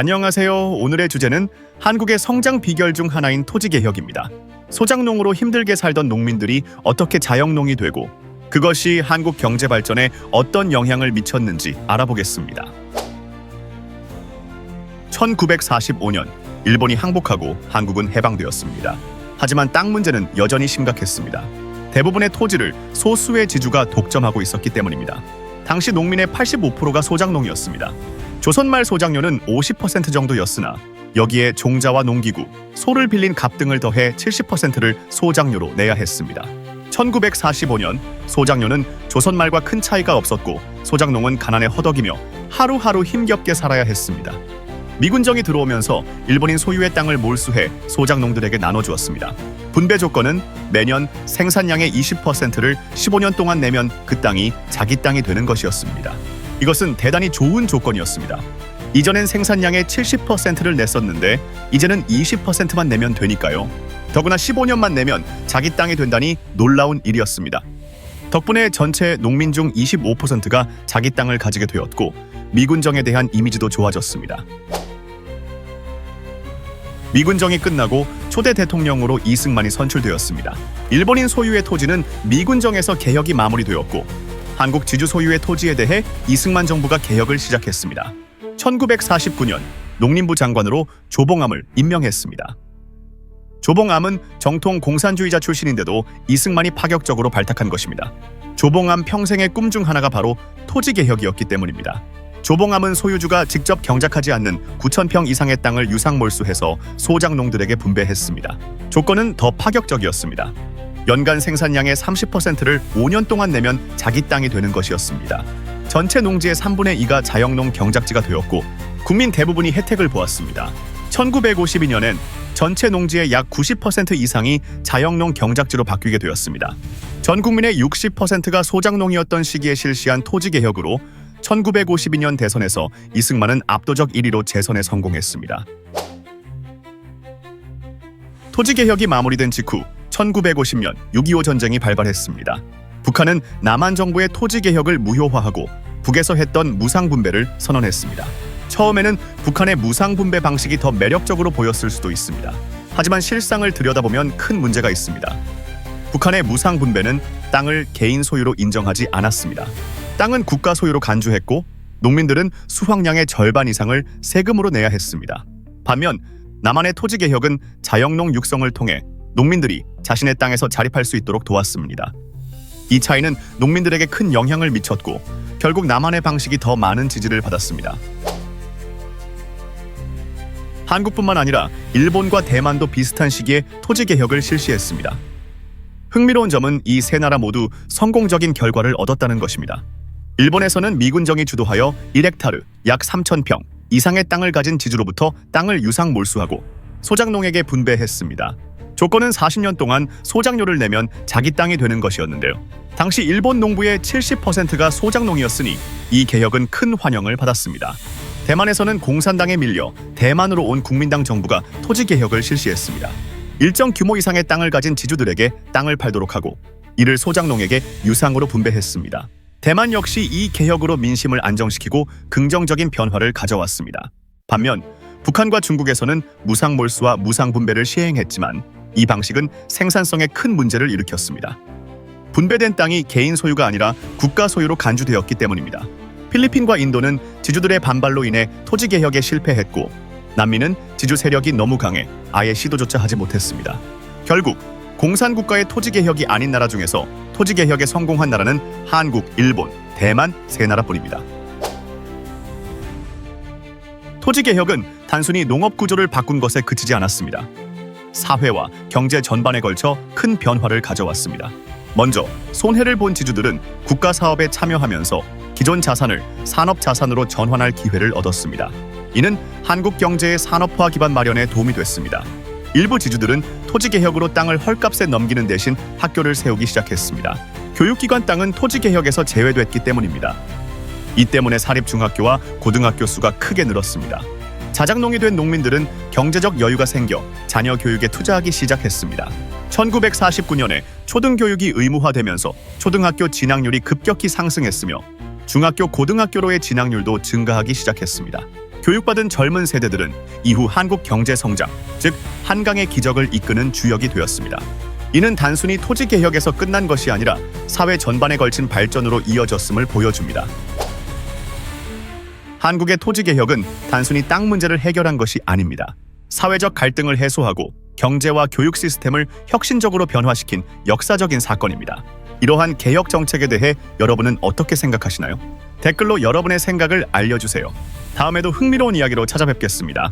안녕하세요. 오늘의 주제는 한국의 성장 비결 중 하나인 토지개혁입니다. 소작농으로 힘들게 살던 농민들이 어떻게 자영농이 되고 그것이 한국 경제 발전에 어떤 영향을 미쳤는지 알아보겠습니다. 1945년 일본이 항복하고 한국은 해방되었습니다. 하지만 땅 문제는 여전히 심각했습니다. 대부분의 토지를 소수의 지주가 독점하고 있었기 때문입니다. 당시 농민의 85%가 소작농이었습니다. 조선 말 소작료는 50% 정도였으나 여기에 종자와 농기구, 소를 빌린 값 등을 더해 70%를 소작료로 내야 했습니다. 1945년 소작료는 조선 말과 큰 차이가 없었고 소작농은 가난에 허덕이며 하루하루 힘겹게 살아야 했습니다. 미군정이 들어오면서 일본인 소유의 땅을 몰수해 소작농들에게 나눠주었습니다. 분배 조건은 매년 생산량의 20%를 15년 동안 내면 그 땅이 자기 땅이 되는 것이었습니다. 이것은 대단히 좋은 조건이었습니다. 이전엔 생산량의 70%를 냈었는데 이제는 20%만 내면 되니까요. 더구나 15년만 내면 자기 땅이 된다니 놀라운 일이었습니다. 덕분에 전체 농민 중 25%가 자기 땅을 가지게 되었고 미군정에 대한 이미지도 좋아졌습니다. 미군정이 끝나고 초대 대통령으로 이승만이 선출되었습니다. 일본인 소유의 토지는 미군정에서 개혁이 마무리되었고 한국 지주 소유의 토지에 대해 이승만 정부가 개혁을 시작했습니다. 1949년 농림부 장관으로 조봉암을 임명했습니다. 조봉암은 정통 공산주의자 출신인데도 이승만이 파격적으로 발탁한 것입니다. 조봉암 평생의 꿈 중 하나가 바로 토지 개혁이었기 때문입니다. 조봉암은 소유주가 직접 경작하지 않는 9,000평 이상의 땅을 유상 몰수해서 소작농들에게 분배했습니다. 조건은 더 파격적이었습니다. 연간 생산량의 30%를 5년 동안 내면 자기 땅이 되는 것이었습니다. 전체 농지의 3분의 2가 자영농 경작지가 되었고 국민 대부분이 혜택을 보았습니다. 1952년엔 전체 농지의 약 90% 이상이 자영농 경작지로 바뀌게 되었습니다. 전 국민의 60%가 소작농이었던 시기에 실시한 토지개혁으로 1952년 대선에서 이승만은 압도적 1위로 재선에 성공했습니다. 토지개혁이 마무리된 직후 1950년 6.25 전쟁이 발발했습니다. 북한은 남한 정부의 토지개혁을 무효화하고 북에서 했던 무상분배를 선언했습니다. 처음에는 북한의 무상분배 방식이 더 매력적으로 보였을 수도 있습니다. 하지만 실상을 들여다보면 큰 문제가 있습니다. 북한의 무상분배는 땅을 개인 소유로 인정하지 않았습니다. 땅은 국가 소유로 간주했고 농민들은 수확량의 절반 이상을 세금으로 내야 했습니다. 반면 남한의 토지개혁은 자영농 육성을 통해 농민들이 자신의 땅에서 자립할 수 있도록 도왔습니다. 이 차이는 농민들에게 큰 영향을 미쳤고 결국 남한의 방식이 더 많은 지지를 받았습니다. 한국뿐만 아니라 일본과 대만도 비슷한 시기에 토지개혁을 실시했습니다. 흥미로운 점은 이 세 나라 모두 성공적인 결과를 얻었다는 것입니다. 일본에서는 미군정이 주도하여 1헥타르 약 3,000평 이상의 땅을 가진 지주로부터 땅을 유상 몰수하고 소작농에게 분배했습니다. 조건은 40년 동안 소작료를 내면 자기 땅이 되는 것이었는데요. 당시 일본 농부의 70%가 소작농이었으니 이 개혁은 큰 환영을 받았습니다. 대만에서는 공산당에 밀려 대만으로 온 국민당 정부가 토지개혁을 실시했습니다. 일정 규모 이상의 땅을 가진 지주들에게 땅을 팔도록 하고 이를 소작농에게 유상으로 분배했습니다. 대만 역시 이 개혁으로 민심을 안정시키고 긍정적인 변화를 가져왔습니다. 반면 북한과 중국에서는 무상몰수와 무상분배를 시행했지만 이 방식은 생산성에 큰 문제를 일으켰습니다. 분배된 땅이 개인 소유가 아니라 국가 소유로 간주되었기 때문입니다. 필리핀과 인도는 지주들의 반발로 인해 토지개혁에 실패했고 남미는 지주 세력이 너무 강해 아예 시도조차 하지 못했습니다. 결국 공산국가의 토지개혁이 아닌 나라 중에서 토지개혁에 성공한 나라는 한국, 일본, 대만 세 나라뿐입니다. 토지개혁은 단순히 농업구조를 바꾼 것에 그치지 않았습니다. 사회와 경제 전반에 걸쳐 큰 변화를 가져왔습니다. 먼저 손해를 본 지주들은 국가 사업에 참여하면서 기존 자산을 산업자산으로 전환할 기회를 얻었습니다. 이는 한국 경제의 산업화 기반 마련에 도움이 됐습니다. 일부 지주들은 토지개혁으로 땅을 헐값에 넘기는 대신 학교를 세우기 시작했습니다. 교육기관 땅은 토지개혁에서 제외됐기 때문입니다. 이 때문에 사립중학교와 고등학교 수가 크게 늘었습니다. 자작농이 된 농민들은 경제적 여유가 생겨 자녀 교육에 투자하기 시작했습니다. 1949년에 초등교육이 의무화되면서 초등학교 진학률이 급격히 상승했으며 중학교, 고등학교로의 진학률도 증가하기 시작했습니다. 교육받은 젊은 세대들은 이후 한국 경제 성장, 즉 한강의 기적을 이끄는 주역이 되었습니다. 이는 단순히 토지 개혁에서 끝난 것이 아니라 사회 전반에 걸친 발전으로 이어졌음을 보여줍니다. 한국의 토지 개혁은 단순히 땅 문제를 해결한 것이 아닙니다. 사회적 갈등을 해소하고 경제와 교육 시스템을 혁신적으로 변화시킨 역사적인 사건입니다. 이러한 개혁 정책에 대해 여러분은 어떻게 생각하시나요? 댓글로 여러분의 생각을 알려주세요. 다음에도 흥미로운 이야기로 찾아뵙겠습니다.